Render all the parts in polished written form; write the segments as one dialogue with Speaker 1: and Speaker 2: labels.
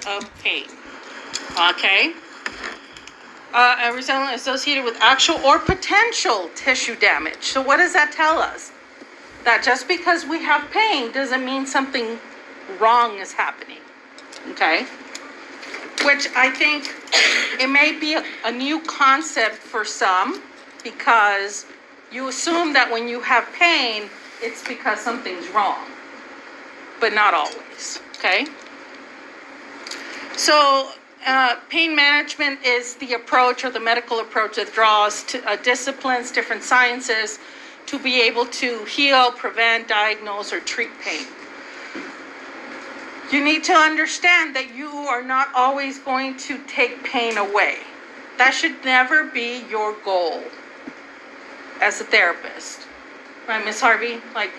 Speaker 1: of pain. Okay? A result associated with actual or potential tissue damage. So what does that tell us? That just because we have pain doesn't mean something wrong is happening. Okay? Which I think it may be a new concept for some, because you assume that when you have pain, it's because something's wrong, but not always, okay? So pain management is the approach or the medical approach that draws to disciplines, different sciences, to be able to heal, prevent, diagnose, or treat pain. You need to understand that you are not always going to take pain away. That should never be your goal as a therapist. Right, Ms. Harvey? Like,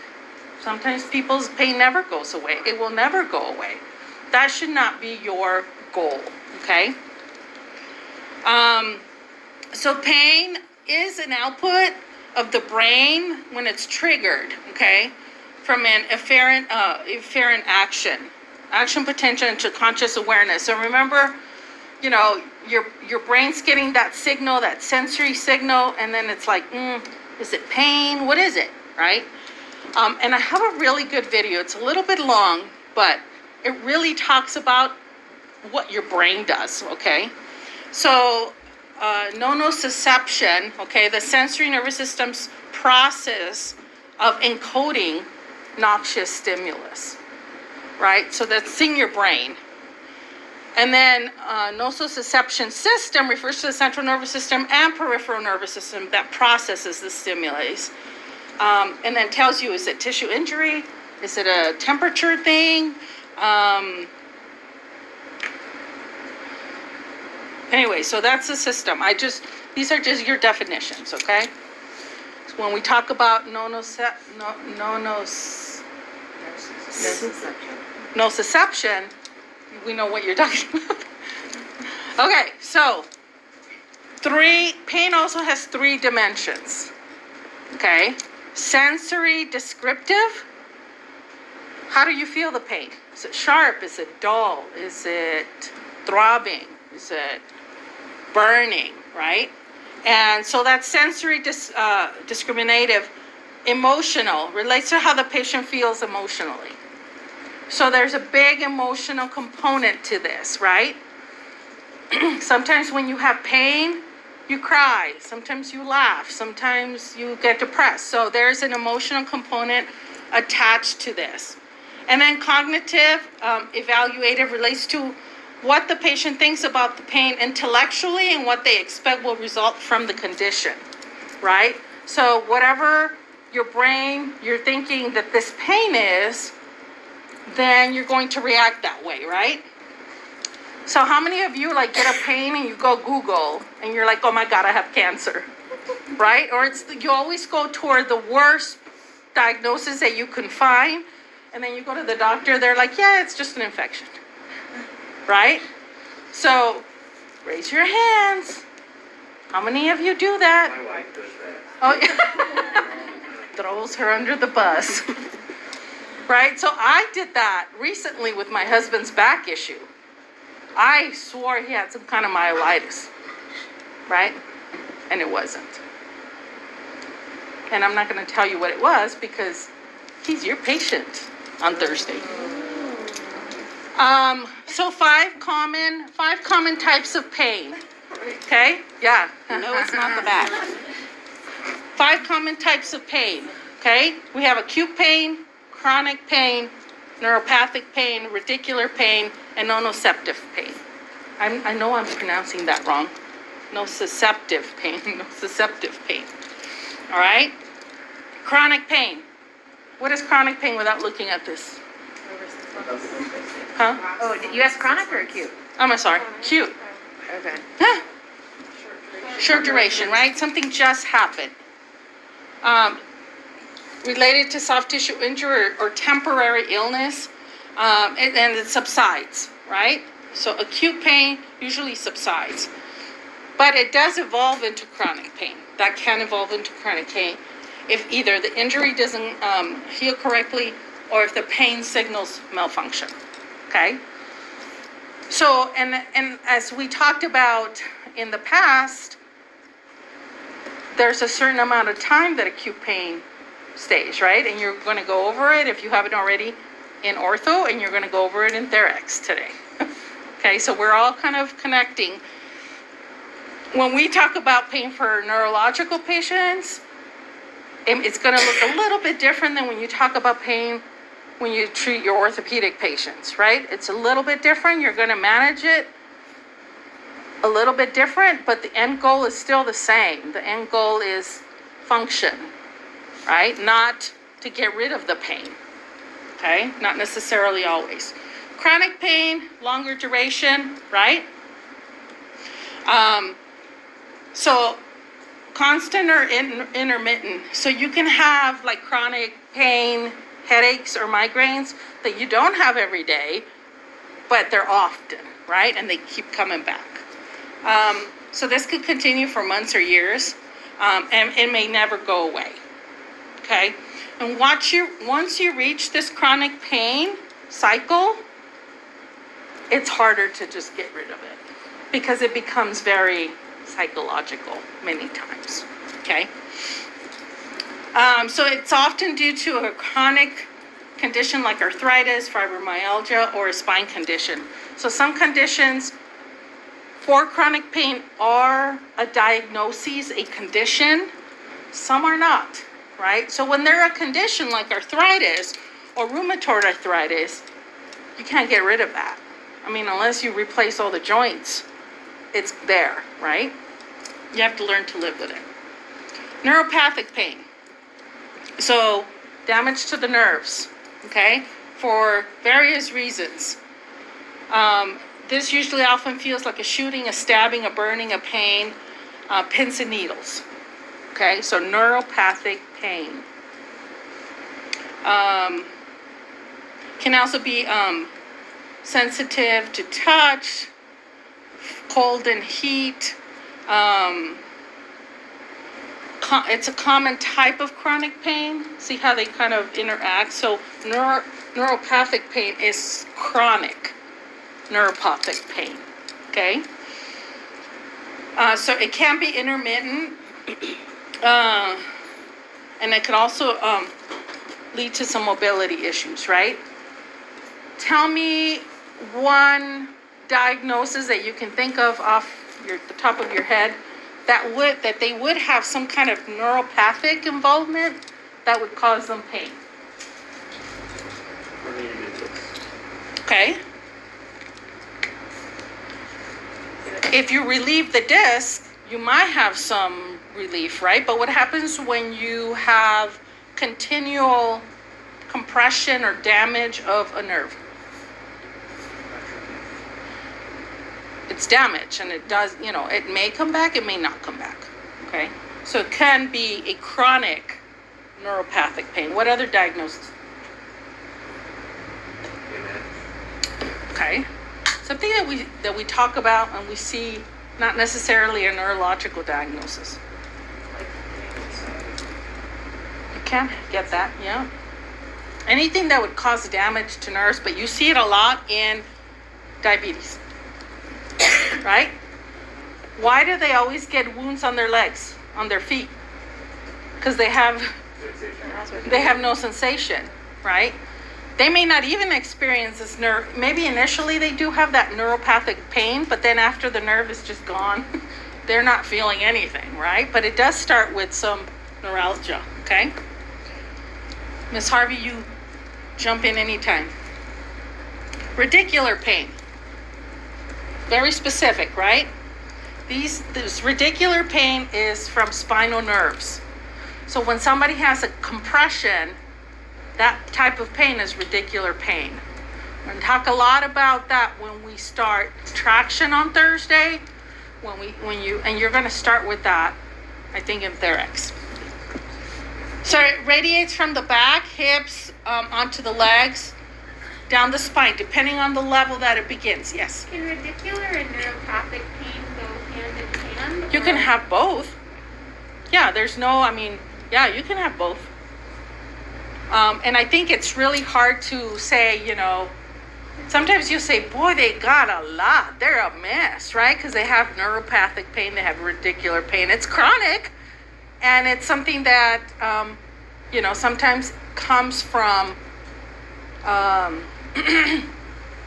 Speaker 1: sometimes people's pain never goes away. It will never go away. That should not be your goal, okay? So pain is an output of the brain when it's triggered, okay? From an efferent action potential into conscious awareness. So remember, you know, your brain's getting that signal, that sensory signal, and then it's like, is it pain? What is it, right? And I have a really good video. It's a little bit long, but it really talks about what your brain does, okay? So nociception, okay, the sensory nervous system's process of encoding noxious stimulus, right? So that's in your brain. And then nociception system refers to the central nervous system and peripheral nervous system that processes the stimulus. And then tells you, is it tissue injury? Is it a temperature thing? Anyway, so that's the system. These are just your definitions, okay? So when we talk about nociception, we know what you're talking about. Okay, so pain also has 3 dimensions, okay? Sensory descriptive. How do you feel the pain? Is it sharp? Is it dull? Is it throbbing? Is it burning, right? And so that sensory discriminative. Emotional relates to how the patient feels emotionally. So there's a big emotional component to this, right? Sometimes when you have pain, you cry. Sometimes you laugh. Sometimes you get depressed. So there's an emotional component attached to this. And then cognitive, evaluative relates to what the patient thinks about the pain intellectually and what they expect will result from the condition, right? So whatever your brain, you're thinking that this pain is, then you're going to react that way, right? So how many of you like get a pain and you go Google and you're like, oh my God, I have cancer, right? Or you always go toward the worst diagnosis that you can find, and then you go to the doctor, they're like, yeah, it's just an infection, right? So raise your hands. How many of you do that?
Speaker 2: My wife does that.
Speaker 1: Oh, yeah. Throws her under the bus. Right? So I did that recently with my husband's back issue. I swore he had some kind of myelitis. Right? And it wasn't. And I'm not going to tell you what it was because he's your patient on Thursday. So five common types of pain. Okay? Yeah.
Speaker 3: No, it's not the back.
Speaker 1: 5 common types of pain. Okay? We have acute pain, chronic pain, neuropathic pain, radicular pain, and nociceptive pain. I know I'm pronouncing that wrong. Nociceptive pain. Nociceptive pain. All right? Chronic pain. What is chronic pain without looking at this? Huh?
Speaker 3: Oh, did you ask chronic or acute?
Speaker 1: I'm sorry. Acute.
Speaker 3: Okay.
Speaker 1: Short duration, right? Something just happened. Related to soft tissue injury or temporary illness, and it subsides, right? So acute pain usually subsides. But it does evolve into chronic pain. That can evolve into chronic pain if either the injury doesn't heal correctly or if the pain signals malfunction, okay? So, and as we talked about in the past, there's a certain amount of time that acute pain stays, right? And you're going to go over it if you haven't already in ortho, and you're going to go over it in Therex today. Okay, so we're all kind of connecting. When we talk about pain for neurological patients, it's going to look a little bit different than when you talk about pain when you treat your orthopedic patients, right? It's a little bit different. You're going to manage it a little bit different, but the end goal is still the same. The end goal is function, right? Not to get rid of the pain, okay? Not necessarily always. Chronic pain, longer duration, right? So constant or intermittent. So you can have like chronic pain, headaches or migraines that you don't have every day, but they're often, right? And they keep coming back. So this could continue for months or years, and it may never go away, okay? And once you reach this chronic pain cycle, it's harder to just get rid of it because it becomes very psychological many times, okay? So it's often due to a chronic condition like arthritis, fibromyalgia, or a spine condition. So some conditions for chronic pain are a diagnosis, a condition. Some are not, right? So when they're a condition like arthritis or rheumatoid arthritis, you can't get rid of that. I mean, unless you replace all the joints, it's there, right? You have to learn to live with it. Neuropathic pain. So damage to the nerves, okay, for various reasons. This usually often feels like a shooting, a stabbing, a burning, a pain, pins and needles. Okay, so neuropathic pain. Can also be sensitive to touch, cold and heat. It's a common type of chronic pain. See how they kind of interact? So neuropathic pain is chronic neuropathic pain, okay? So it can be intermittent, and it can also lead to some mobility issues, right? Tell me one diagnosis that you can think of off the top of your head that they would have some kind of neuropathic involvement that would cause them pain. Okay. If you relieve the disc, you might have some relief, right? But what happens when you have continual compression or damage of a nerve? It's damage, and it does, it may come back, it may not come back, okay? So it can be a chronic neuropathic pain. What other diagnosis? Okay. Something that we talk about and we see, not necessarily a neurological diagnosis. You can get that, yeah. Anything that would cause damage to nerves, but you see it a lot in diabetes, right? Why do they always get wounds on their legs, on their feet? Because they have no sensation, right? They may not even experience this nerve. Maybe initially they do have that neuropathic pain, but then after the nerve is just gone, they're not feeling anything, right? But it does start with some neuralgia, okay? Miss Harvey, you jump in anytime. Radicular pain. Very specific, right? This radicular pain is from spinal nerves. So when somebody has a compression, that type of pain is radicular pain. We're going to talk a lot about that when we start traction on Thursday. And you're going to start with that, I think, in Therex. So it radiates from the back, hips, onto the legs, down the spine, depending on the level that it begins. Yes?
Speaker 3: Can radicular and neuropathic pain go hand in hand?
Speaker 1: You can have both. Yeah, you can have both. And I think it's really hard to say, Sometimes you say, boy, they got a lot. They're a mess, right? Because they have neuropathic pain, they have radicular pain. It's chronic, and it's something that, sometimes comes from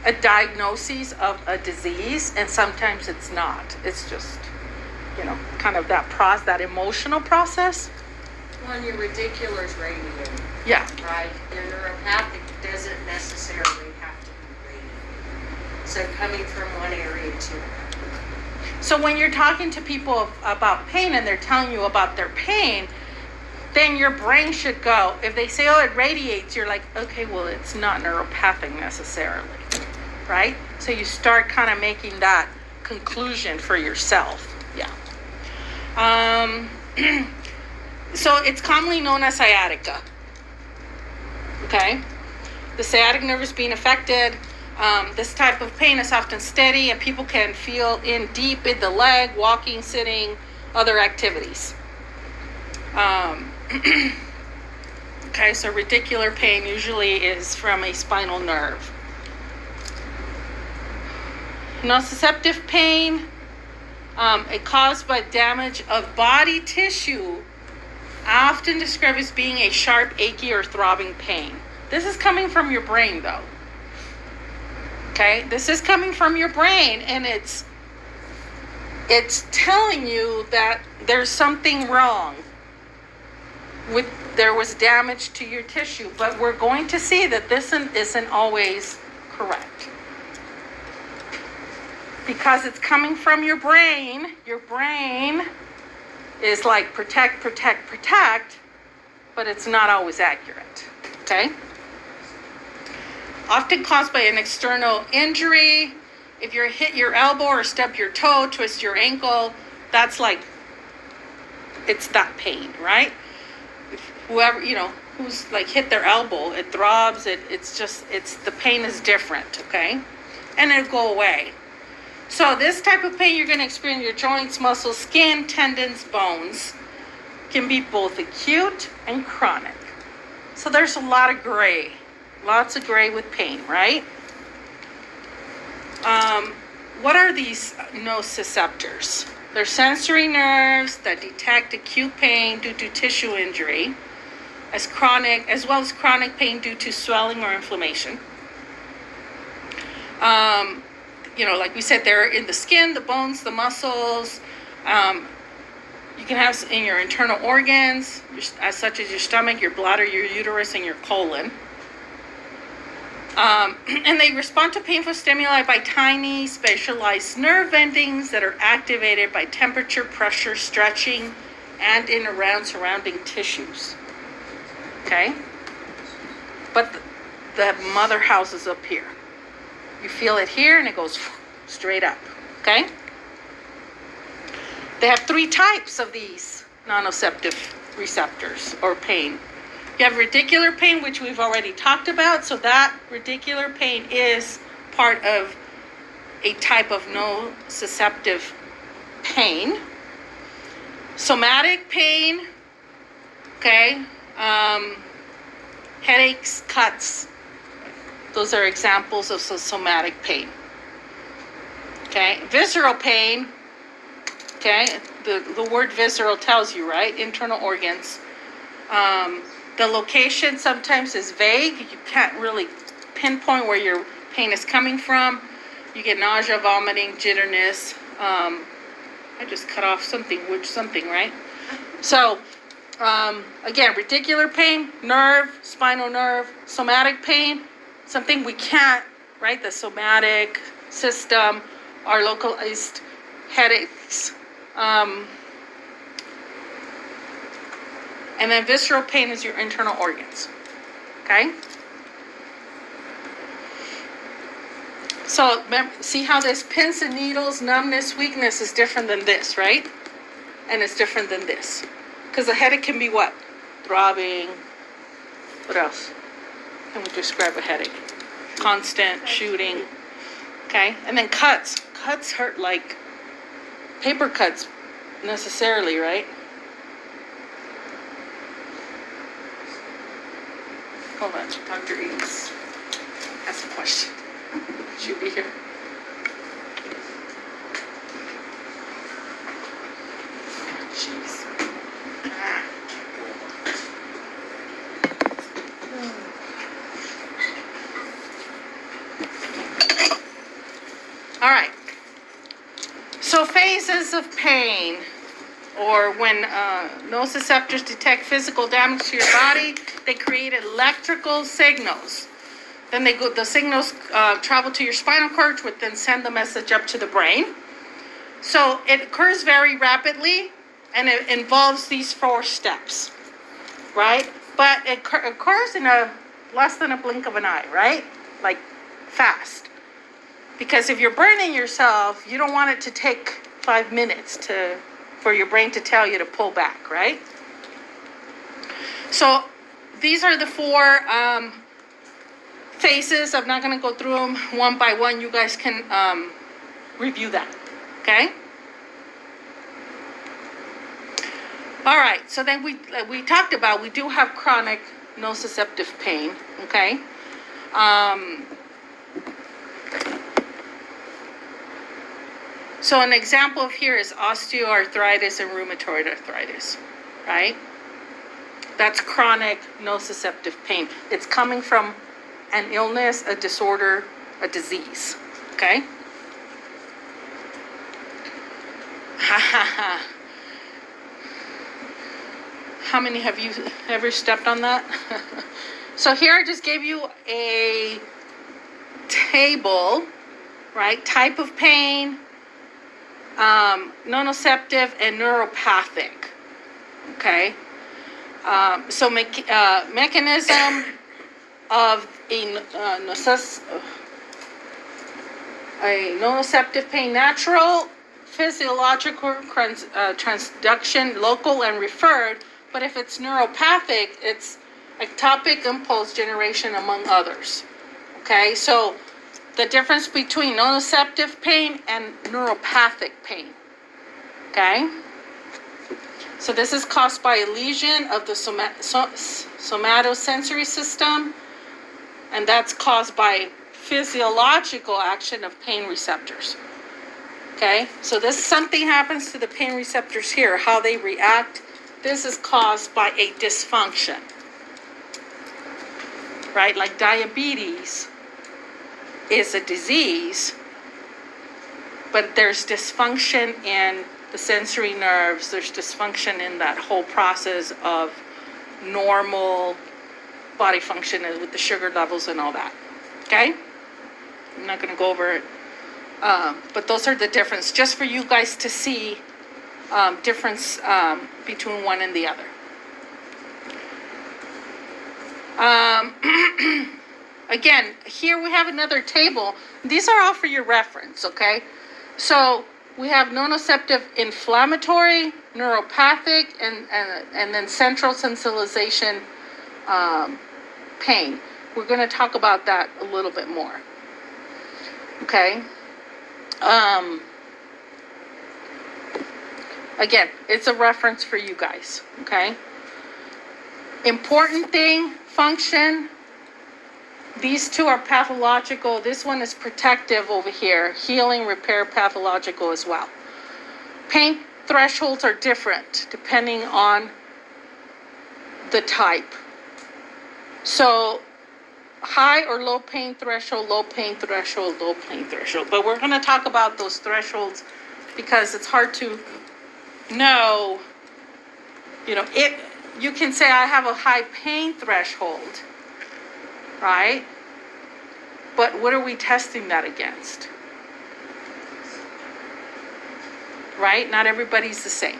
Speaker 1: a diagnosis of a disease, and sometimes it's not. It's just, kind of that emotional process.
Speaker 2: Well, your radicular's radiating,
Speaker 1: Yeah.
Speaker 2: right? Your neuropathic doesn't necessarily have to be radiating. So coming from one area to another.
Speaker 1: So when you're talking to people about pain and they're telling you about their pain, then your brain should go, if they say, oh, it radiates, you're like, okay, well, it's not neuropathic necessarily, right? So you start kind of making that conclusion for yourself. Yeah. So it's commonly known as sciatica. Okay? The sciatic nerve is being affected. This type of pain is often steady, and people can feel in deep in the leg, walking, sitting, other activities. Okay, so radicular pain usually is from a spinal nerve. Nociceptive pain, it caused by damage of body tissue, often described as being a sharp, achy, or throbbing pain. This is coming from your brain, though. Okay, this is coming from your brain, and it's telling you that there's something wrong. There was damage to your tissue, but we're going to see that this isn't always correct. Because it's coming from your brain. Your brain is like protect, but it's not always accurate. Okay? Often caused by an external injury. If you hit your elbow or stub your toe, twist your ankle, that's like, it's that pain, right? If whoever, who's like hit their elbow, it throbs, the pain is different, okay? And it'll go away. So this type of pain you're going to experience in your joints, muscles, skin, tendons, bones, can be both acute and chronic. So there's a lot of gray. Lots of gray with pain, right? What are these nociceptors? They're sensory nerves that detect acute pain due to tissue injury, as well as chronic pain due to swelling or inflammation. Like we said, they're in the skin, the bones, the muscles. You can have in your internal organs, such as your stomach, your bladder, your uterus, and your colon. And they respond to painful stimuli by tiny, specialized nerve endings that are activated by temperature, pressure, stretching, and in around surrounding tissues. Okay? But the mother house is up here. You feel it here, and it goes straight up. Okay? They have 3 types of these nociceptive receptors or pain. You have radicular pain, which we've already talked about. So that radicular pain is part of a type of nociceptive pain. Somatic pain, okay, headaches, cuts. Those are examples of somatic pain. Okay, visceral pain, okay, the word visceral tells you, right? Internal organs. The location sometimes is vague. You can't really pinpoint where your pain is coming from. You get nausea, vomiting, jitterness. I just cut off something, right? So, again, radicular pain, nerve, spinal nerve, somatic pain, something we can't, right? The somatic system, our localized headaches. And then visceral pain is your internal organs. Okay? So see how this pins and needles, numbness, weakness is different than this, right? And it's different than this. Because the headache can be what? Throbbing. What else? Can we describe a headache? Constant shooting. Okay? And then cuts. Cuts hurt like paper cuts necessarily, right? Hold on, Dr. Eames. That's the question. Should be here. Jeez. All right. So phases of pain, or when nociceptors detect physical damage to your body, they create electrical signals. Then the signals travel to your spinal cord, which then send the message up to the brain. So it occurs very rapidly, and it involves these 4 steps, right? But it occurs in less than a blink of an eye, right? Like fast. Because if you're burning yourself, you don't want it to take 5 minutes for your brain to tell you to pull back, right? So these are the 4 phases. I'm not going to go through them one by one. You guys can review that, okay? All right, so then we talked about, we do have chronic nociceptive pain, okay? So an example of here is osteoarthritis and rheumatoid arthritis, right? That's chronic nociceptive pain. It's coming from an illness, a disorder, a disease, okay? How many have you ever stepped on that? So here I just gave you a table, right? Type of pain, nociceptive and neuropathic, okay? So mechanism of a nociceptive pain: natural, physiological, transduction, local, and referred. But if it's neuropathic, it's ectopic impulse generation, among others. Okay, so the difference between nociceptive pain and neuropathic pain. Okay? So this is caused by a lesion of the somatosensory system, and that's caused by physiological action of pain receptors. Okay? So something happens to the pain receptors here, how they react. This is caused by a dysfunction. Right? Like diabetes is a disease, but there's dysfunction in the sensory nerves. There's dysfunction in that whole process of normal body function with the sugar levels and all that. Okay? I'm not going to go over it. But those are the difference, just for you guys to see difference between one and the other. Again, here we have another table. These are all for your reference, okay? So we have nociceptive inflammatory, neuropathic, and then central sensitization pain. We're going to talk about that a little bit more. Okay? Again, it's a reference for you guys, okay? Important thing, function. These 2 are pathological. This one is protective over here. Healing, repair, pathological as well. Pain thresholds are different depending on the type. So high or low pain threshold, low pain threshold, low pain threshold. But we're going to talk about those thresholds because it's hard to know, you can say I have a high pain threshold, right? But what are we testing that against? Right? Not everybody's the same.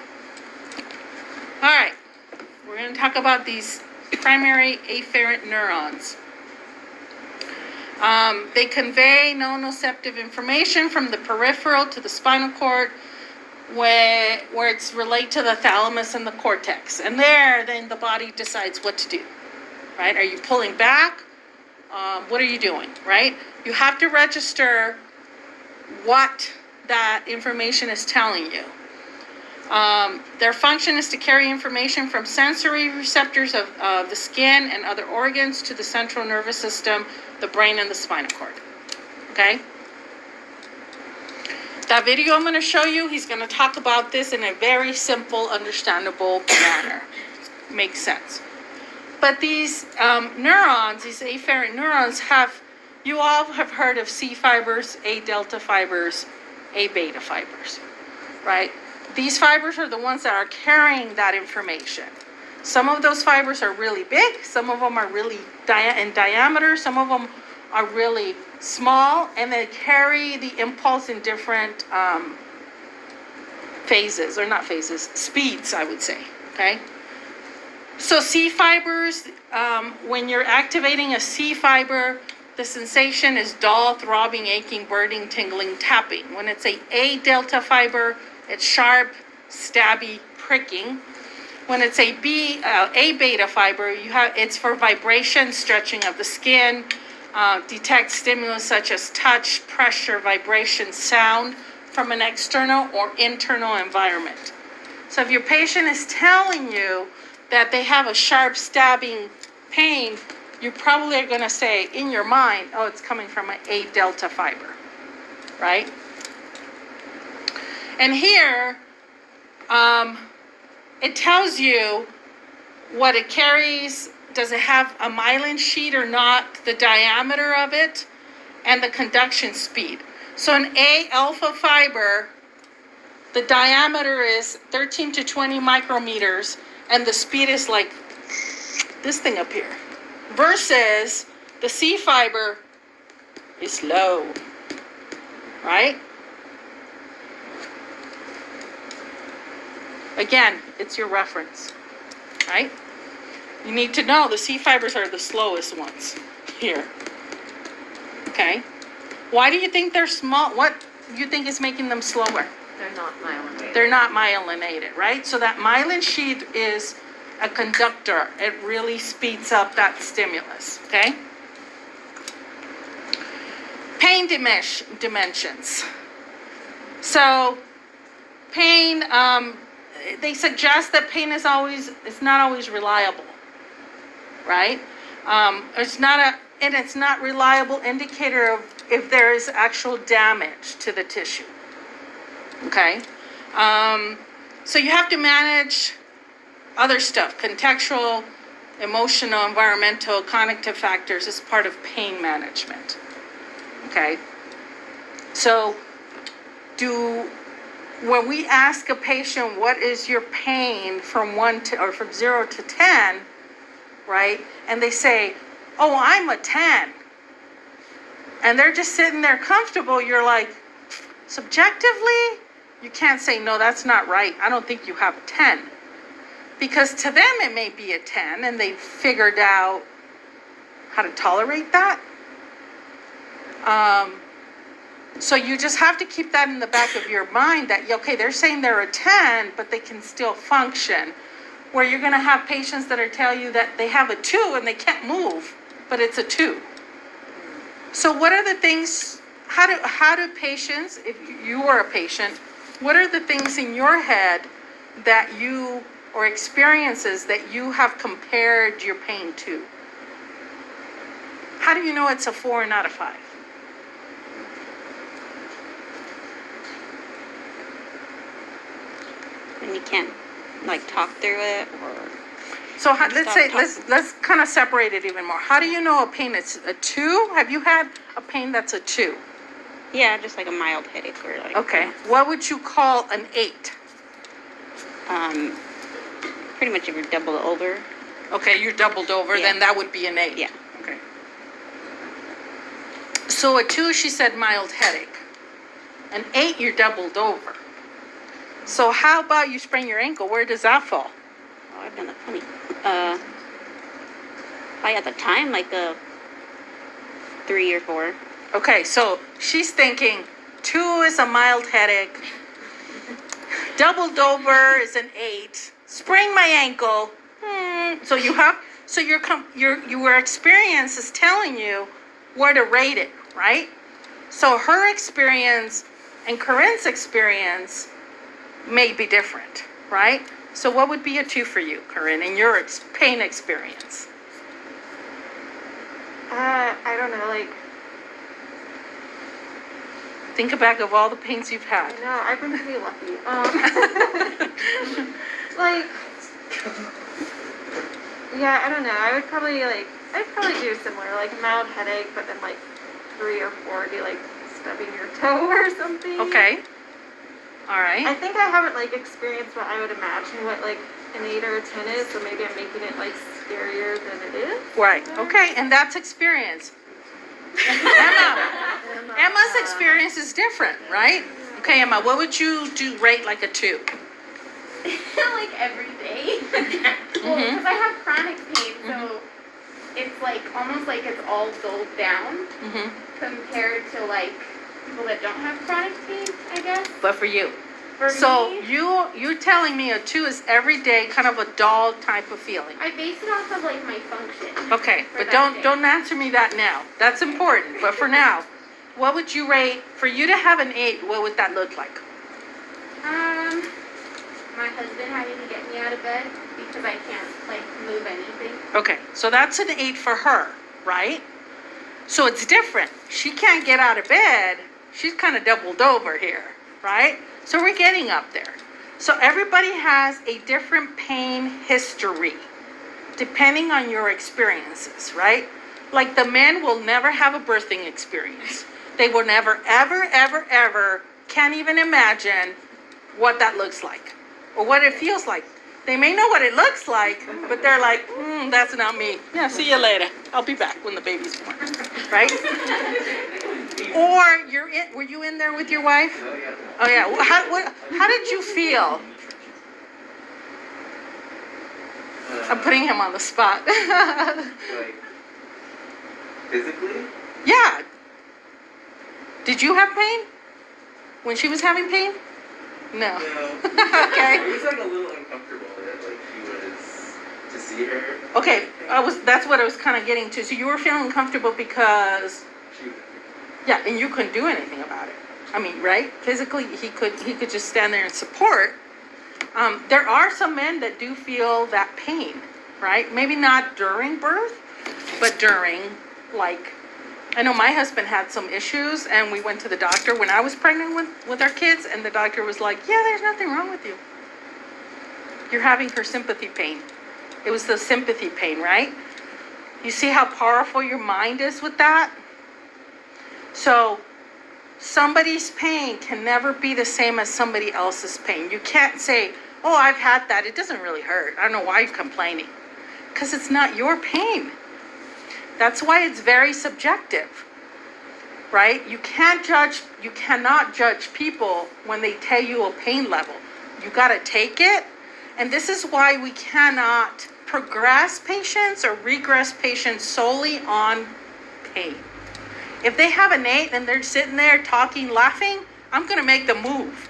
Speaker 1: All right. We're going to talk about these primary afferent neurons. They convey nociceptive information from the peripheral to the spinal cord, where it's related to the thalamus and the cortex. And then the body decides what to do, right? Are you pulling back? What are you doing, right? You have to register what that information is telling you. Their function is to carry information from sensory receptors of the skin and other organs to the central nervous system, the brain, and the spinal cord. okay? That video I'm going to show you, he's going to talk about this in a very simple, understandable manner. Makes sense. But these neurons, these afferent neurons you all have heard of C fibers, A delta fibers, A beta fibers, right? These fibers are the ones that are carrying that information. Some of those fibers are really big, some of them are really in diameter, some of them are really small, and they carry the impulse in different phases, or not phases, speeds, I would say, okay? So C fibers, when you're activating a C fiber, the sensation is dull, throbbing, aching, burning, tingling, tapping. When it's A delta fiber, it's sharp, stabby, pricking. When it's A beta fiber, it's for vibration, stretching of the skin, detect stimulus such as touch, pressure, vibration, sound from an external or internal environment. So if your patient is telling you that they have a sharp stabbing pain, you probably are going to say in your mind, oh, it's coming from an A delta fiber, right? And here, it tells you what it carries. Does it have a myelin sheet or not, the diameter of it, and the conduction speed. So an A alpha fiber, the diameter is 13 to 20 micrometers, and the speed is like this thing up here. Versus the C fiber is low, right? Again, it's your reference, right? You need to know the C fibers are the slowest ones here, okay? Why do you think they're small? What do you think is making them slower?
Speaker 2: They're not myelinated.
Speaker 1: They're not myelinated, right? So that myelin sheath is a conductor. It really speeds up that stimulus, okay? Pain dimensions. So pain, they suggest that pain is not always reliable, right? It's not reliable indicator of if there is actual damage to the tissue, okay? So you have to manage other stuff, contextual, emotional, environmental, cognitive factors as part of pain management, okay? So when we ask a patient, what is your pain from 0 to 10, right? And they say, oh, I'm a 10. And they're just sitting there comfortable. You're like, subjectively, you can't say, no, that's not right. I don't think you have a 10. Because to them, it may be a 10, and they've figured out how to tolerate that. So you just have to keep that in the back of your mind that, okay, they're saying they're a 10, but they can still function. Where you're going to have patients that are telling you that they have a 2 and they can't move, but it's a 2. So what are the things, how do patients, if you are a patient, what are the things in your head that you, or experiences that you have compared your pain to? How do you know it's a 4 and not a 5?
Speaker 4: And you can't like talk through it, or
Speaker 1: So let's kind of separate it even more. How do you know a pain is a 2? Have you had a pain that's a 2?
Speaker 4: yeah, just like a mild headache or like
Speaker 1: Okay. What would you call an 8?
Speaker 4: Pretty much if you're double over.
Speaker 1: Okay, you're doubled over,
Speaker 4: Yeah.
Speaker 1: then that would be an 8.
Speaker 4: Yeah.
Speaker 1: Okay. So a 2, she said mild headache. An 8, you're doubled over. So how about you sprain your ankle? Where does that fall?
Speaker 4: Oh, I've done that plenty. Probably at the time like a 3 or 4.
Speaker 1: Okay, so she's thinking 2 is a mild headache. Doubled over is an 8. Sprain my ankle. So your experience is telling you where to rate it, right? So her experience and Corinne's experience may be different, right? So what would be a 2 for you, Corinne, in your pain experience?
Speaker 3: I don't know, like,
Speaker 1: Think back of all the pains you've had.
Speaker 3: I know, I've been pretty lucky. Like, yeah, I don't know. I'd probably do similar, like a mild headache, but then like 3 or 4 would be like stubbing your toe or something.
Speaker 1: Okay. All
Speaker 3: I
Speaker 1: right.
Speaker 3: think I haven't like experienced what I would imagine what like an 8 or a 10 is, so maybe I'm making it like scarier than it is.
Speaker 1: Right. Okay. And that's experience. Emma's experience is different, right? Okay, Emma, what would you rate like a 2?
Speaker 3: Like every day. Well,
Speaker 1: Mhm.
Speaker 3: because I have chronic pain, so it's like almost like it's all dulled down
Speaker 1: Mm-hmm.
Speaker 3: compared to like people that don't have chronic pain, I guess.
Speaker 1: But for you.
Speaker 3: For
Speaker 1: So
Speaker 3: me,
Speaker 1: you're telling me a 2 is every day, kind of a dull type of feeling.
Speaker 3: I base it off of like my function.
Speaker 1: Okay,
Speaker 3: for
Speaker 1: but
Speaker 3: that
Speaker 1: don't
Speaker 3: day.
Speaker 1: don't answer me that now. That's important. But for now, what would you rate for you to have an 8? What would that look like?
Speaker 3: My husband having to get me out of bed because I can't like move anything.
Speaker 1: Okay, so that's an 8 for her, right? So it's different. She can't get out of bed. She's kind of doubled over here, right? So we're getting up there. So everybody has a different pain history depending on your experiences, right? Like the men will never have a birthing experience. They will never, ever, ever, ever can't even imagine what that looks like or what it feels like. They may know what it looks like, but they're like, that's not me. Yeah, see you later. I'll be back when the baby's born, right? Or were you in there with your wife? Oh yeah. Well, how did you feel? I'm putting him on the spot.
Speaker 5: Like, physically?
Speaker 1: Yeah. Did you have pain? When she was having pain? No.
Speaker 5: No.
Speaker 1: Okay.
Speaker 5: It was like a little uncomfortable that like she was to see her.
Speaker 1: Okay, that's what I was kind of getting to. So you were feeling uncomfortable because,
Speaker 5: She was
Speaker 1: yeah, and you couldn't do anything about it. I mean, right? Physically, he could just stand there and support. There are some men that do feel that pain, right? Maybe not during birth, but during, like, I know my husband had some issues, and we went to the doctor when I was pregnant with our kids, and the doctor was like, yeah, there's nothing wrong with you. You're having her sympathy pain. It was the sympathy pain, right? You see how powerful your mind is with that? So somebody's pain can never be the same as somebody else's pain. You can't say, oh, I've had that. It doesn't really hurt. I don't know why you're complaining. Because it's not your pain. That's why it's very subjective, right? You cannot judge people when they tell you a pain level. You got to take it. And this is why we cannot progress patients or regress patients solely on pain. If they have an 8 and they're sitting there talking, laughing, I'm going to make them move.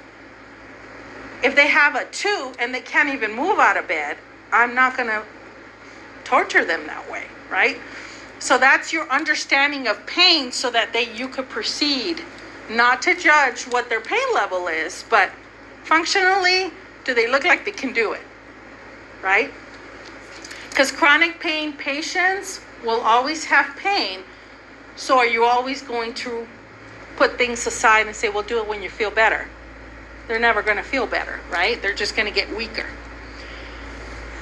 Speaker 1: If they have a 2 and they can't even move out of bed, I'm not going to torture them that way, right? So that's your understanding of pain so that you could proceed, not to judge what their pain level is, but functionally, do they look like they can do it, right? Because chronic pain patients will always have pain. So are you always going to put things aside and say, well, do it when you feel better? They're never going to feel better, right? They're just going to get weaker.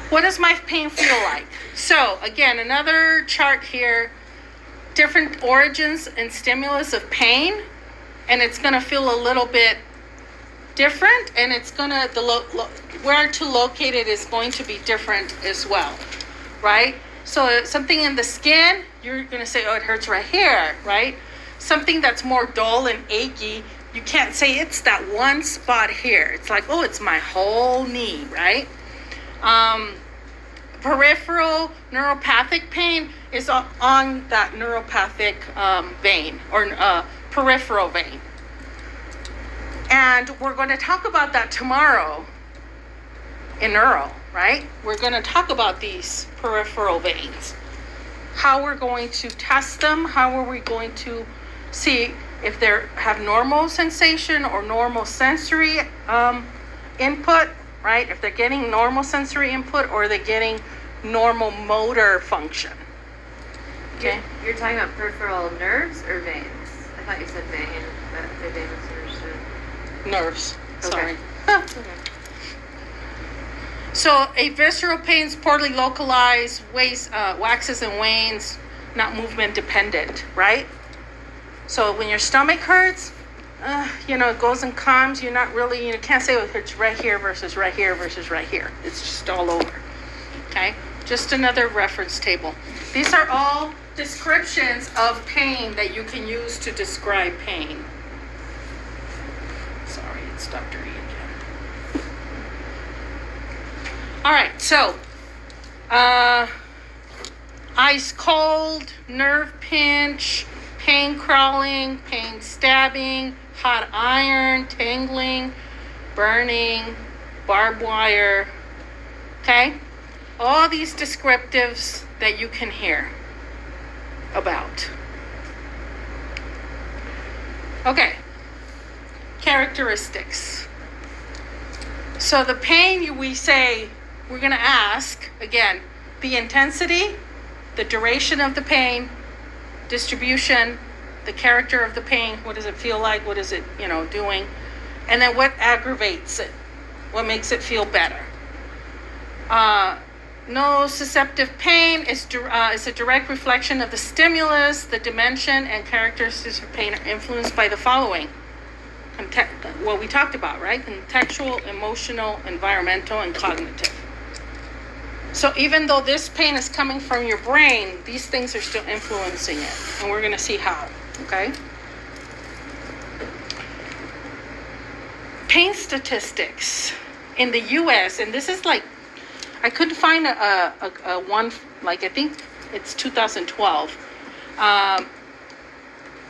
Speaker 1: What does my pain feel like? So again, another chart here, different origins and stimulus of pain, and it's going to feel a little bit different, and it's going to, where to locate it is going to be different as well, right? So something in the skin, you're going to say, oh, it hurts right here, right? Something that's more dull and achy, you can't say it's that one spot here. It's like, oh, it's my whole knee, right? Peripheral neuropathic pain is on that neuropathic vein or peripheral vein. And we're going to talk about that tomorrow in neuro, right? We're going to talk about these peripheral veins. How we're going to test them, how are we going to see if they have normal sensation or normal sensory input, right? If they're getting normal sensory input or they're getting normal motor function. Okay?
Speaker 6: You're talking about peripheral nerves or veins? I
Speaker 3: thought you said vein, but maybe I misunderstood.
Speaker 1: Nerves, sorry.
Speaker 3: Okay.
Speaker 1: So a visceral pain is poorly localized, waxes and wanes, not movement dependent, right? So when your stomach hurts, it goes and comes. You're not really, you can't say it hurts right here versus right here versus right here. It's just all over. Okay? Just another reference table. These are all descriptions of pain that you can use to describe pain. Sorry, it's Dr. E again. All right, so ice cold, nerve pinch, pain crawling, pain stabbing, hot iron, tingling, burning, barbed wire. Okay? All these descriptives that you can hear about. Okay. Characteristics. So the pain we say, we're going to ask, again, the intensity, the duration of the pain, distribution, the character of the pain, what does it feel like, what is it, doing, and then what aggravates it, what makes it feel better. Nociceptive pain is a direct reflection of the stimulus. The dimension and characteristics of pain are influenced by the following. What we talked about, right? Contextual, emotional, environmental, and cognitive. So even though this pain is coming from your brain, these things are still influencing it. And we're going to see how, okay? Pain statistics in the U.S., and this is like, I couldn't find a one, like I think it's 2012.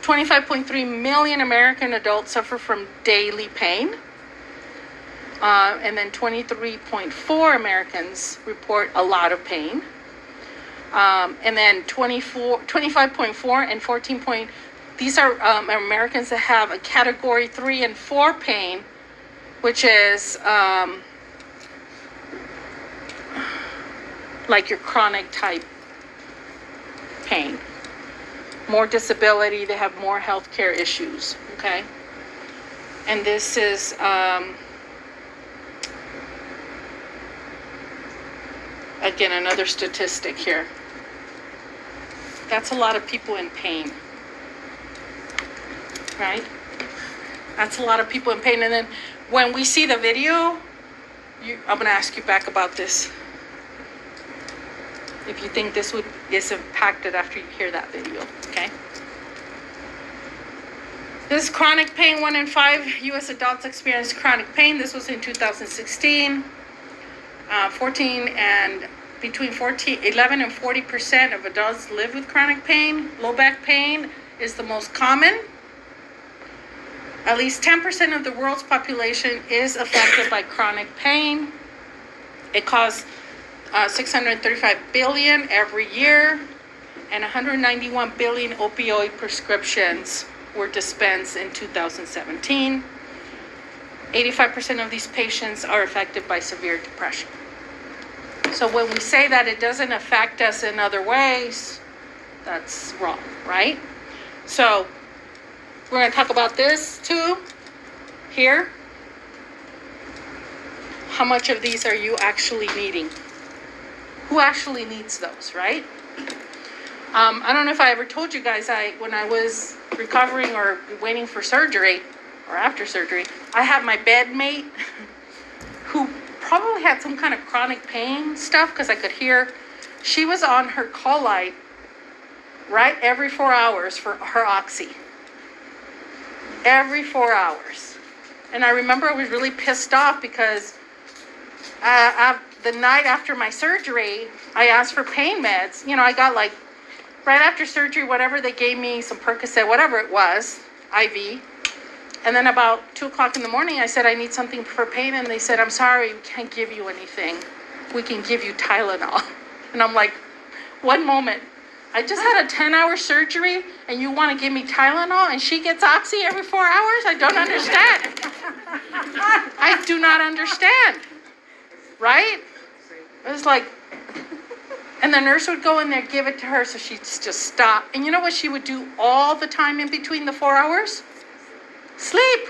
Speaker 1: 25.3 million American adults suffer from daily pain. And then 23.4 Americans report a lot of pain. And then 25.4 and 14. These are Americans that have a category 3 and 4 pain, which is like your chronic type pain. More disability, they have more healthcare issues, okay? And this is again, another statistic here. That's a lot of people in pain, right? That's a lot of people in pain. And then when we see the video, I'm going to ask you back about this. If you think this is impacted after you hear that video, okay? This is chronic pain. 1 in 5 U.S. adults experience chronic pain. This was in 2016. 11 and 40% of adults live with chronic pain. Low back pain is the most common. At least 10% of the world's population is affected by chronic pain. It costs $635 billion every year, and 191 billion opioid prescriptions were dispensed in 2017. 85% of these patients are affected by severe depression. So when we say that it doesn't affect us in other ways, that's wrong, right? So we're going to talk about this too here. How much of these are you actually needing? Who actually needs those, right? I don't know if I ever told you guys, when I was recovering or waiting for surgery or after surgery, I had my bedmate who probably had some kind of chronic pain stuff because I could hear. She was on her call light right every 4 hours for her oxy. Every 4 hours. And I remember I was really pissed off because the night after my surgery, I asked for pain meds. I got like, right after surgery, whatever they gave me, some Percocet, whatever it was, IV. And then about 2 o'clock in the morning, I said, I need something for pain. And they said, I'm sorry, we can't give you anything. We can give you Tylenol. And I'm like, one moment. I just had a 10-hour surgery and you want to give me Tylenol and she gets Oxy every 4 hours? I don't understand. I do not understand. Right? It was like, And the nurse would go in there, give it to her, so she'd just stop. And you know what she would do all the time in between the 4 hours? Sleep.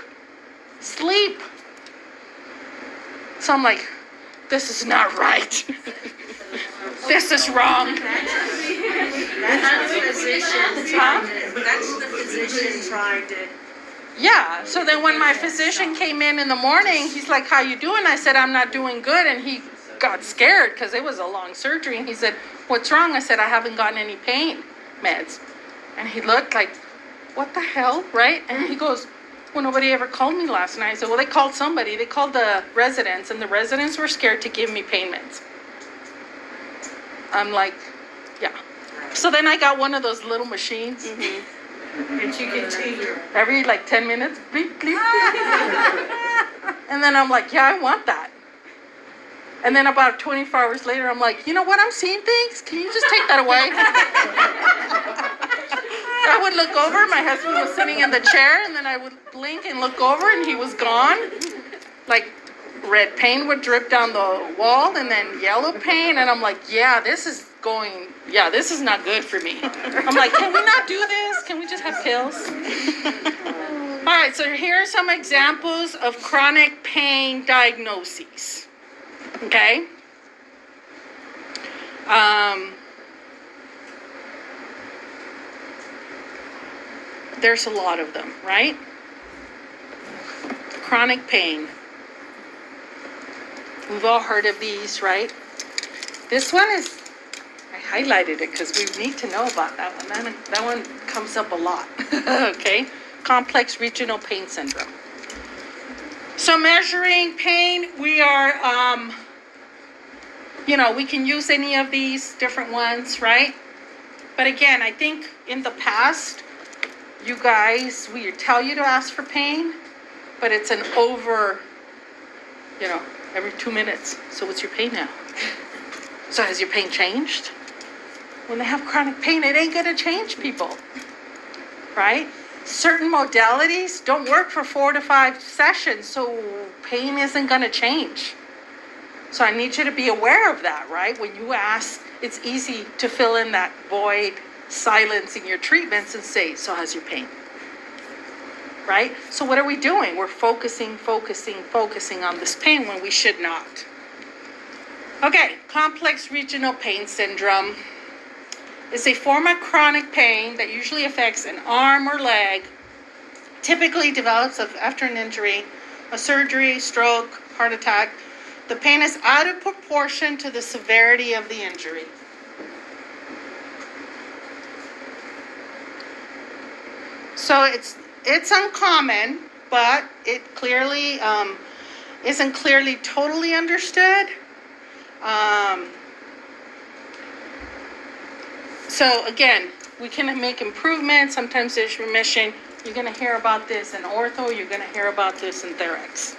Speaker 1: Sleep. So I'm like, this is not right. This is wrong.
Speaker 2: That's the physician trying to.
Speaker 1: Yeah, so then when my physician came in the morning, he's like, how you doing? I said, I'm not doing good. And he got scared because it was a long surgery. And he said, what's wrong? I said, I haven't gotten any pain meds. And he looked like, what the hell, right? And he goes, well, nobody ever called me last night. I said, well, they called somebody. They called the residents, and the residents were scared to give me pain meds. I'm like, yeah. So then I got one of those little machines.
Speaker 2: And you can take your.
Speaker 1: Every like 10 minutes, bleep, bleep, bleep. And then I'm like, yeah, I want that. And then about 24 hours later, I'm like, you know what? I'm seeing things. Can you just take that away? I would look over. My husband was sitting in the chair, and then I would blink and look over, and he was gone. Like red paint would drip down the wall, and then yellow paint. And I'm like, yeah, this is not good for me. I'm like, can we not do this? Can we just have pills? All right, so here are some examples of chronic pain diagnoses. Okay? There's a lot of them, right? Chronic pain. We've all heard of these, right? This one is, I highlighted it because we need to know about that one. That one comes up a lot. Okay? Complex regional pain syndrome. So measuring pain, we are, we can use any of these different ones, right? But again, I think in the past, you guys, we tell you to ask for pain, but it's an over, every 2 minutes. So what's your pain now? So has your pain changed? When they have chronic pain, it ain't gonna change, people, right? Certain modalities don't work for 4 to 5 sessions, so pain isn't gonna change. So I need you to be aware of that, right? When you ask, it's easy to fill in that void, silence in your treatments and say, so how's your pain? Right? So what are we doing? We're focusing on this pain when we should not. Okay, complex regional pain syndrome is a form of chronic pain that usually affects an arm or leg, typically develops after an injury, a surgery, stroke, heart attack. The pain is out of proportion to the severity of the injury. So it's uncommon, but it clearly isn't clearly totally understood. So again, we can make improvements. Sometimes there's remission. You're going to hear about this in ortho. You're going to hear about this in thorax.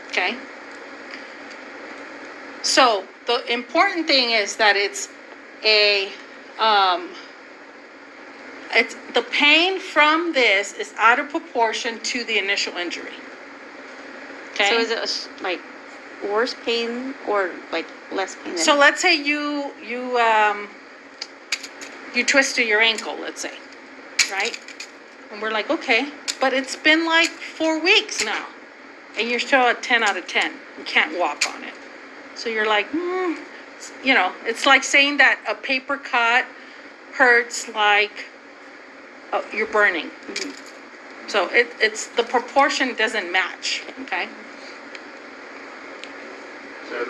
Speaker 1: Okay? So the important thing is that it's the pain from this is out of proportion to the initial injury. Okay?
Speaker 4: So is it like worse pain or like less pain?
Speaker 1: So let's say you twisted your ankle, let's say, right? And we're like, okay, but it's been like 4 weeks now, and you're still at 10 out of 10. You can't walk on it. So you're like, it's like saying that a paper cut hurts like you're burning. Mm-hmm. So it's the proportion doesn't match, okay?
Speaker 5: So,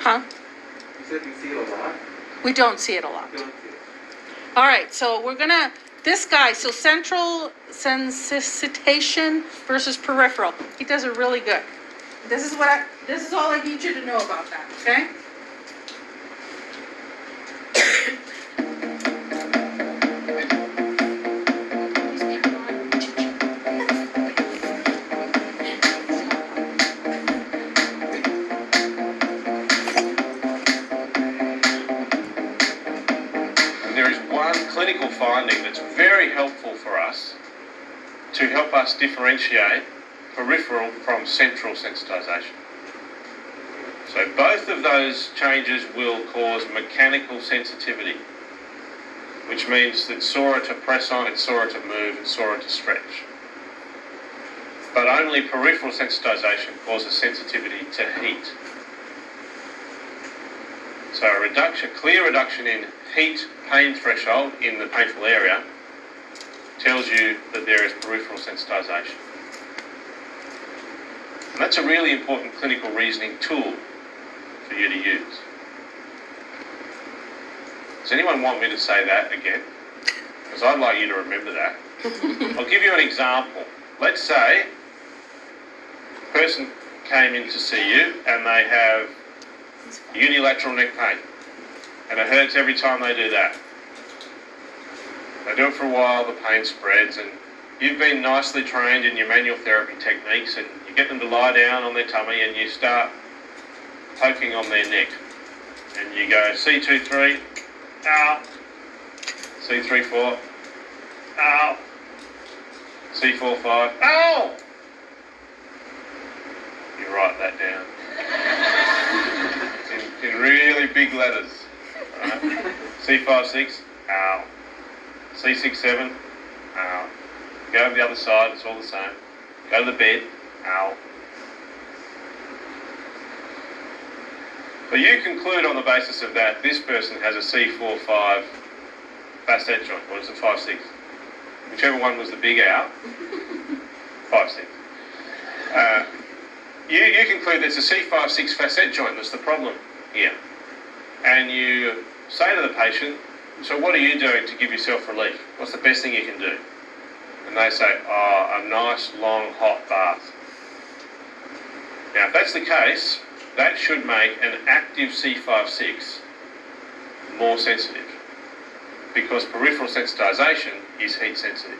Speaker 1: Huh?
Speaker 5: you said you see it a lot?
Speaker 1: We don't see it a lot.
Speaker 5: You don't see it.
Speaker 1: All right, so this guy, so central sensitization versus peripheral. He does it really good. This is all I need you to know about that, okay?
Speaker 6: There is one clinical finding that's very helpful for us to help us differentiate peripheral from central sensitization. So both of those changes will cause mechanical sensitivity, which means that sore to press on, it's sore to move, it's sore to stretch. But only peripheral sensitization causes sensitivity to heat. So a clear reduction in heat pain threshold in the painful area tells you that there is peripheral sensitization. And that's a really important clinical reasoning tool for you to use. Does anyone want me to say that again? Because I'd like you to remember that. I'll give you an example. Let's say a person came in to see you and they have unilateral neck pain and it hurts every time they do that. They do it for a while, the pain spreads, and you've been nicely trained in your manual therapy techniques, and you get them to lie down on their tummy and you start poking on their neck. And you go C2-3, ow, C3-4, ow, C4-5, ow! You write that down in really big letters. Right? C5-6, ow. C6-7, ow. Go to the other side, it's all the same. Go to the bed, ow. So you conclude on the basis of that, this person has a C4-5 facet joint, or is it 5-6? Whichever one was the big ow, 5-6. You conclude there's a C5-6 facet joint that's the problem here. And you say to the patient, so what are you doing to give yourself relief? What's the best thing you can do? And they say, oh, a nice long hot bath. Now if that's the case, that should make an active C5-6 more sensitive, because peripheral sensitization is heat sensitive.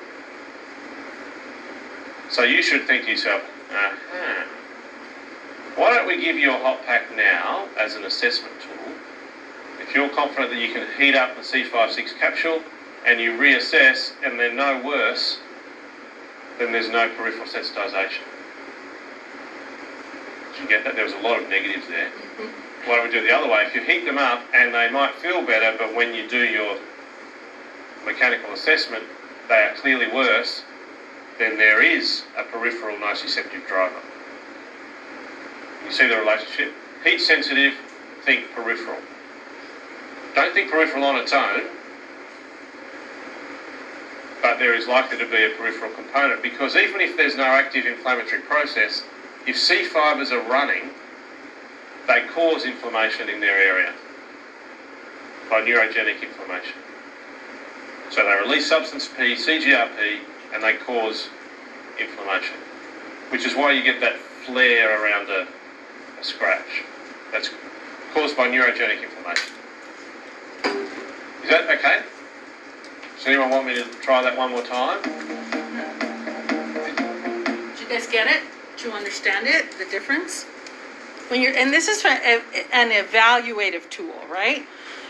Speaker 6: So you should think to yourself, why don't we give you a hot pack now as an assessment tool? If you're confident that you can heat up the C5-6 capsule and you reassess and they're no worse, then there's no peripheral sensitization. Did you get that? There was a lot of negatives there. Why don't we do it the other way? If you heat them up and they might feel better, but when you do your mechanical assessment, they are clearly worse, then there is a peripheral nociceptive driver. You see the relationship? Heat sensitive, think peripheral. Don't think peripheral on its own, but there is likely to be a peripheral component, because even if there's no active inflammatory process, if C fibres are running, they cause inflammation in their area by neurogenic inflammation. So they release substance P, CGRP, and they cause inflammation, which is why you get that flare around a scratch. That's caused by neurogenic inflammation. Is that okay? Does anyone want me to try that one more time?
Speaker 1: Did you guys get it? Do you understand it? The difference? And this is an evaluative tool, right?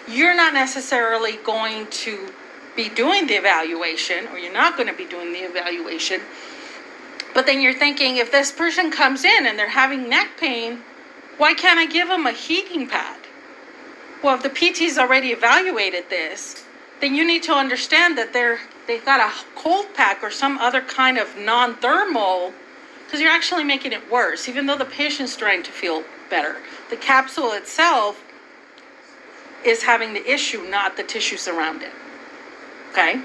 Speaker 1: You're not necessarily going to be doing the evaluation, or you're not going to be doing the evaluation, but then you're thinking, if this person comes in and they're having neck pain, why can't I give them a heating pad? Well, if the PT's already evaluated this, then you need to understand that they've got a cold pack or some other kind of non-thermal, because you're actually making it worse, even though the patient's trying to feel better. The capsule itself is having the issue, not the tissues around it. Okay?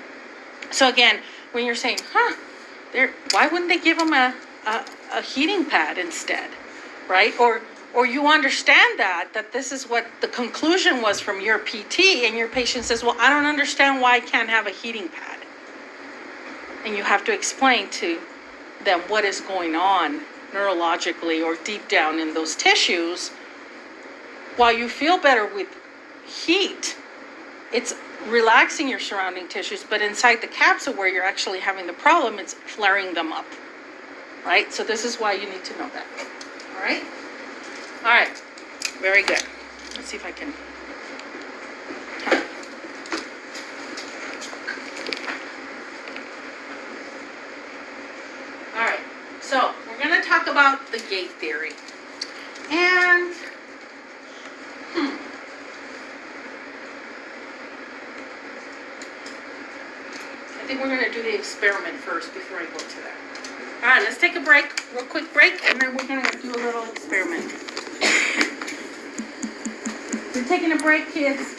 Speaker 1: So again, when you're saying, why wouldn't they give them a heating pad instead, right? Or you understand that this is what the conclusion was from your PT, and your patient says, well, I don't understand why I can't have a heating pad. And you have to explain to them what is going on neurologically or deep down in those tissues. While you feel better with heat, it's relaxing your surrounding tissues, but inside the capsule where you're actually having the problem, it's flaring them up, right? So this is why you need to know that, all right? All right, very good. Let's see if I can. All right, so we're gonna talk about the gate theory. And think we're gonna do the experiment first before I go to that. All right, let's take a break, real quick break, and then we're gonna do a little experiment. We're taking a break, kids.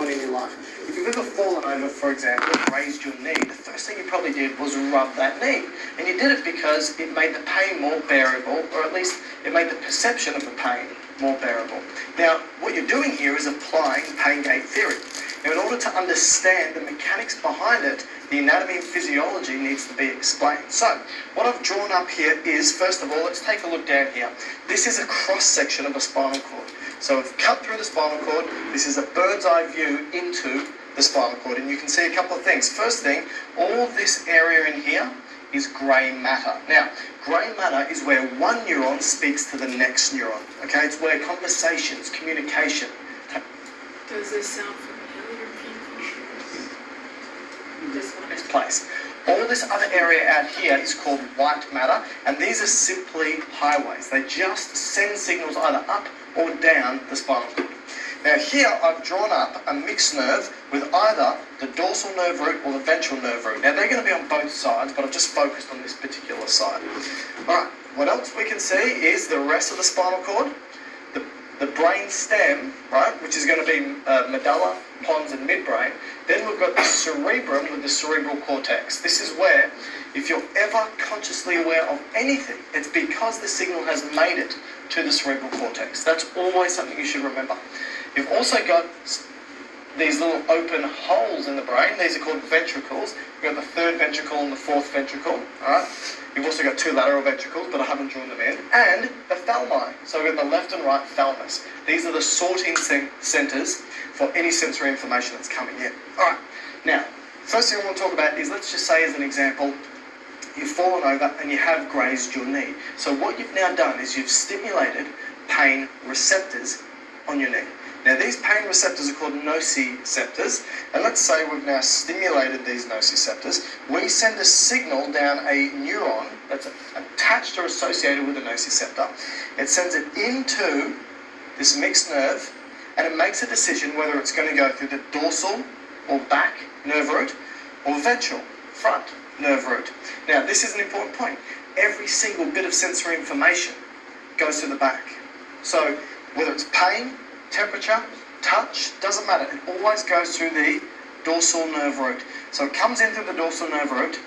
Speaker 7: In your life. If you've ever fallen over, for example, and grazed your knee, the first thing you probably did was rub that knee. And you did it because it made the pain more bearable, or at least it made the perception of the pain more bearable. Now, what you're doing here is applying pain gate theory. Now, in order to understand the mechanics behind it, the anatomy and physiology needs to be explained. So, what I've drawn up here is, first of all, let's take a look down here. This is a cross-section of a spinal cord. So I've cut through the spinal cord. This is a bird's eye view into the spinal cord, and you can see a couple of things. First thing, all this area in here is grey matter. Now, grey matter is where one neuron speaks to the next neuron. Okay, it's where conversations, communication
Speaker 1: Does this sound familiar, people? This one.
Speaker 7: takes place. All this other area out here is called white matter, and these are simply highways. They just send signals either up or down the spinal cord. Now here I've drawn up a mixed nerve with either the dorsal nerve root or the ventral nerve root. Now they're going to be on both sides, but I've just focused on this particular side. Alright, what else we can see is the rest of the spinal cord, the brain stem, right, which is going to be medulla, pons and midbrain. Then we've got the cerebrum with the cerebral cortex. This is where, if you're ever consciously aware of anything, it's because the signal has made it to the cerebral cortex. That's always something you should remember. You've also got these little open holes in the brain. These are called ventricles. We've got the third ventricle and the fourth ventricle. All right. You've also got two lateral ventricles, but I haven't drawn them in. And the thalmi. So we've got the left and right thalamus. These are the sorting centers for any sensory information that's coming in. All right. Now, first thing I want to talk about is, let's just say as an example, you've fallen over and you have grazed your knee. So what you've now done is you've stimulated pain receptors on your knee. Now these pain receptors are called nociceptors, and let's say we've now stimulated these nociceptors. We send a signal down a neuron that's attached or associated with a nociceptor. It sends it into this mixed nerve, and it makes a decision whether it's going to go through the dorsal or back nerve root or ventral, front nerve root. Now this is an important point. Every single bit of sensory information goes to the back. So whether it's pain, temperature, touch, doesn't matter. It always goes through the dorsal nerve root. So it comes in through the dorsal nerve root,